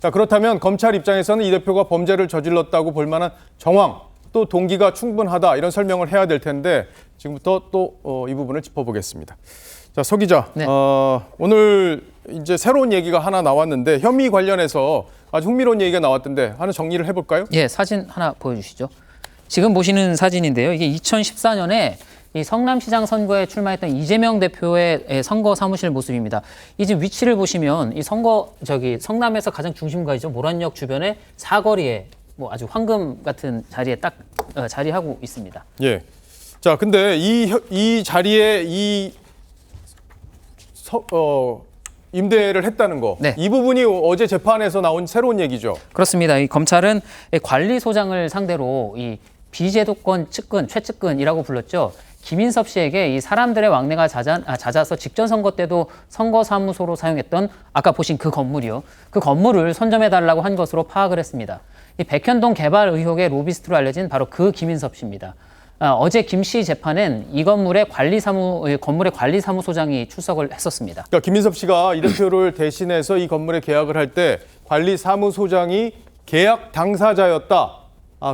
자, 그렇다면 검찰 입장에서는 이 대표가 범죄를 저질렀다고 볼 만한 정황, 또 동기가 충분하다 이런 설명을 해야 될 텐데 지금부터 또 이 부분을 짚어보겠습니다. 자, 서 기자, 네. 오늘 이제 새로운 얘기가 하나 나왔는데 혐의 관련해서 아주 흥미로운 얘기가 나왔던데 하나 정리를 해볼까요? 예, 사진 하나 보여주시죠. 지금 보시는 사진인데요. 이게 2014년에 이 성남시장 선거에 출마했던 이재명 대표의 선거 사무실 모습입니다. 이 집 위치를 보시면 이 성남에서 가장 중심가이죠. 모란역 주변의 사거리에 뭐 아주 황금 같은 자리에 딱 자리하고 있습니다. 예. 자, 근데 이 자리에 임대를 했다는 거, 네. 이 부분이 어제 재판에서 나온 새로운 얘기죠. 그렇습니다. 이 검찰은 관리소장을 상대로 이 비제도권 측근, 최측근이라고 불렀죠. 김인섭 씨에게 이 사람들의 왕래가 잦아서 직전 선거 때도 선거사무소로 사용했던 아까 보신 그 건물이요. 그 건물을 선점해달라고 한 것으로 파악을 했습니다. 이 백현동 개발 의혹의 로비스트로 알려진 바로 그 김인섭 씨입니다. 어제 김 씨 재판엔 이 건물의 관리사무소장이 출석을 했었습니다. 그러니까 김인섭 씨가 이 대표를 대신해서 이 건물에 계약을 할 때 관리사무소장이 계약 당사자였다.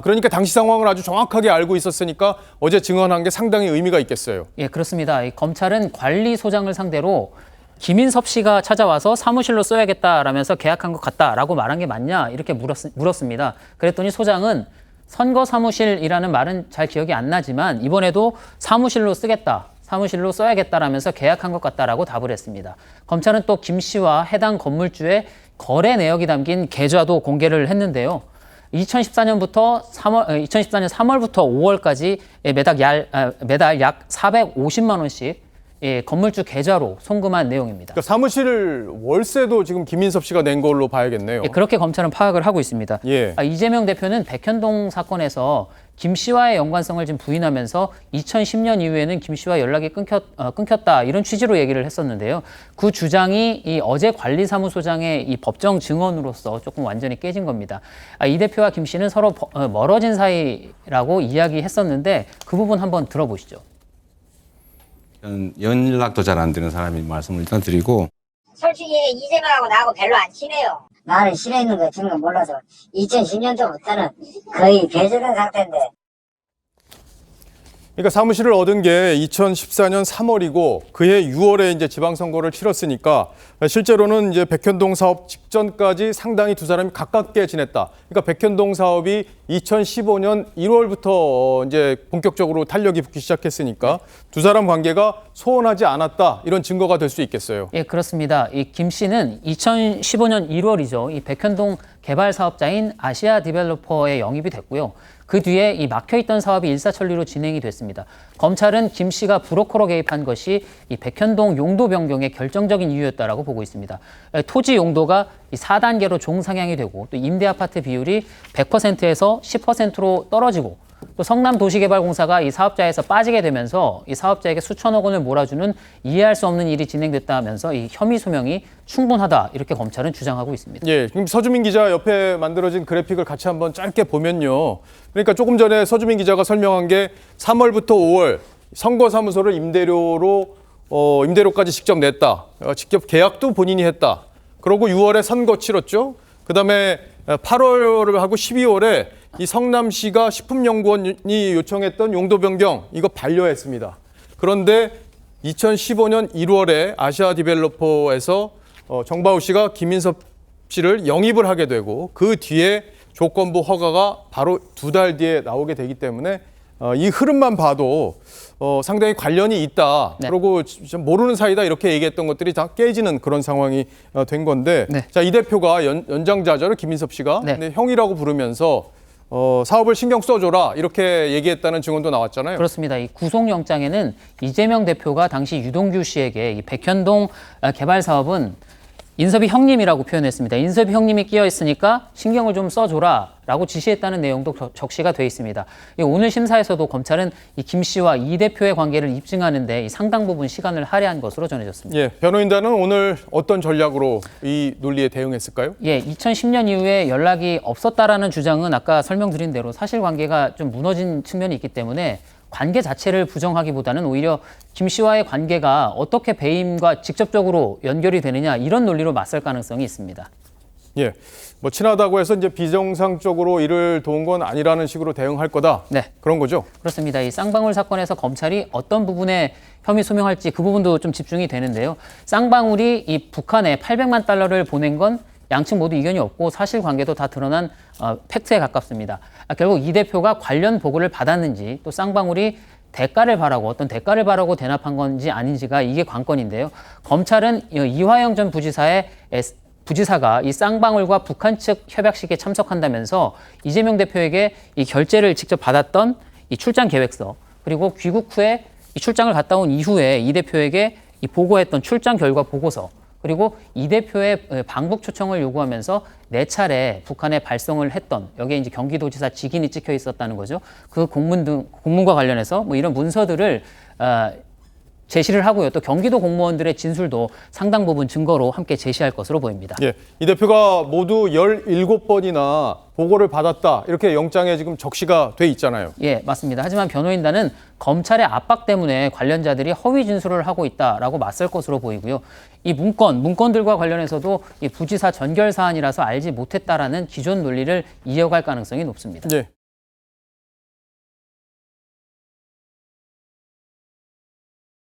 그러니까 당시 상황을 아주 정확하게 알고 있었으니까 어제 증언한 게 상당히 의미가 있겠어요. 예, 그렇습니다. 이 검찰은 관리소장을 상대로 김인섭 씨가 찾아와서 사무실로 써야겠다라면서 계약한 것 같다라고 말한 게 맞냐 이렇게 물었습니다. 그랬더니 소장은 선거 사무실이라는 말은 잘 기억이 안 나지만 이번에도 사무실로 쓰겠다, 사무실로 써야겠다라면서 계약한 것 같다라고 답을 했습니다. 검찰은 또 김 씨와 해당 건물주의 거래 내역이 담긴 계좌도 공개를 했는데요. 2014년 3월부터 5월까지 매달 약 450만 원씩 건물주 계좌로 송금한 내용입니다. 그러니까 사무실 월세도 지금 김인섭 씨가 낸 걸로 봐야겠네요. 그렇게 검찰은 파악을 하고 있습니다. 예. 이재명 대표는 백현동 사건에서 김 씨와의 연관성을 지금 부인하면서 2010년 이후에는 김 씨와 연락이 끊겼다 이런 취지로 얘기를 했었는데요. 그 주장이 이 어제 관리사무소장의 이 법정 증언으로서 조금 완전히 깨진 겁니다. 이 대표와 김 씨는 서로 멀어진 사이라고 이야기했었는데 그 부분 한번 들어보시죠. 저는 연락도 잘 안 되는 사람이 말씀을 일단 드리고, 솔직히 이재명하고 나하고 별로 안 친해요. 나는 실에 있는 거 지금 몰라서 2010년도부터는 거의 배제된 상태인데. 그러니까 사무실을 얻은 게 2014년 3월이고 그해 6월에 이제 지방선거를 치렀으니까 실제로는 이제 백현동 사업 직전까지 상당히 두 사람이 가깝게 지냈다. 그러니까 백현동 사업이 2015년 1월부터 이제 본격적으로 탄력이 붙기 시작했으니까 두 사람 관계가 소원하지 않았다. 이런 증거가 될 수 있겠어요. 예, 그렇습니다. 이 김 씨는 2015년 1월이죠. 이 백현동 개발 사업자인 아시아 디벨로퍼에 영입이 됐고요. 그 뒤에 이 막혀있던 사업이 일사천리로 진행이 됐습니다. 검찰은 김 씨가 브로커로 개입한 것이 이 백현동 용도 변경의 결정적인 이유였다라고 보고 있습니다. 토지 용도가 이 4단계로 종상향이 되고 또 임대 아파트 비율이 100%에서 10%로 떨어지고 또 성남도시개발공사가 이 사업자에서 빠지게 되면서 이 사업자에게 수천억 원을 몰아주는 이해할 수 없는 일이 진행됐다면서 이 혐의 소명이 충분하다 이렇게 검찰은 주장하고 있습니다. 예, 지금 서주민 기자 옆에 만들어진 그래픽을 같이 한번 짧게 보면요. 그러니까 조금 전에 서주민 기자가 설명한 게 3월부터 5월 선거사무소를 임대료까지 직접 냈다. 직접 계약도 본인이 했다. 그러고 6월에 선거 치렀죠. 그다음에 8월을 하고 12월에 이 성남시가 식품연구원이 요청했던 용도 변경 이거 반려했습니다. 그런데 2015년 1월에 아시아 디벨로퍼에서 정바우 씨가 김인섭 씨를 영입을 하게 되고 그 뒤에 조건부 허가가 바로 2달 뒤에 나오게 되기 때문에 이 흐름만 봐도 상당히 관련이 있다. 네. 그리고 모르는 사이다 이렇게 얘기했던 것들이 다 깨지는 그런 상황이 된 건데 네. 자, 이 대표가 연장자죠. 김인섭 씨가 네. 근데 형이라고 부르면서 사업을 신경 써줘라 이렇게 얘기했다는 증언도 나왔잖아요. 그렇습니다. 이 구속영장에는 이재명 대표가 당시 유동규 씨에게 이 백현동 개발 사업은 인섭이 형님이라고 표현했습니다. 인섭이 형님이 끼어 있으니까 신경을 좀 써줘라라고 지시했다는 내용도 적시가 돼 있습니다. 오늘 심사에서도 검찰은 이 김 씨와 이 대표의 관계를 입증하는데 이 상당 부분 시간을 할애한 것으로 전해졌습니다. 예, 변호인단은 오늘 어떤 전략으로 이 논리에 대응했을까요? 예, 2010년 이후에 연락이 없었다라는 주장은 아까 설명드린 대로 사실관계가 좀 무너진 측면이 있기 때문에 관계 자체를 부정하기보다는 오히려 김 씨와의 관계가 어떻게 배임과 직접적으로 연결이 되느냐 이런 논리로 맞설 가능성이 있습니다. 예. 뭐 친하다고 해서 이제 비정상적으로 일을 도운 건 아니라는 식으로 대응할 거다. 네. 그런 거죠. 그렇습니다. 이 쌍방울 사건에서 검찰이 어떤 부분에 혐의 소명할지 그 부분도 좀 집중이 되는데요. 쌍방울이 이 북한에 800만 달러를 보낸 건 양측 모두 이견이 없고 사실관계도 다 드러난 팩트에 가깝습니다. 결국 이 대표가 관련 보고를 받았는지 또 쌍방울이 대가를 바라고 어떤 대가를 바라고 대납한 건지 아닌지가 이게 관건인데요. 검찰은 이화영 전 부지사가 이 쌍방울과 북한 측 협약식에 참석한다면서 이재명 대표에게 이 결재를 직접 받았던 이 출장 계획서 그리고 귀국 후에 이 출장을 갔다 온 이후에 이 대표에게 이 보고했던 출장 결과 보고서 그리고 이 대표의 방북 초청을 요구하면서 4차례 북한에 발송을 했던 여기에 이제 경기도지사 직인이 찍혀 있었다는 거죠. 그 공문과 관련해서 뭐 이런 문서들을 제시를 하고요. 또 경기도 공무원들의 진술도 상당 부분 증거로 함께 제시할 것으로 보입니다. 예. 이 대표가 모두 17번이나 보고를 받았다. 이렇게 영장에 지금 적시가 돼 있잖아요. 예, 맞습니다. 하지만 변호인단은 검찰의 압박 때문에 관련자들이 허위 진술을 하고 있다라고 맞설 것으로 보이고요. 이 문건들과 관련해서도 이 부지사 전결 사안이라서 알지 못했다라는 기존 논리를 이어갈 가능성이 높습니다. 예.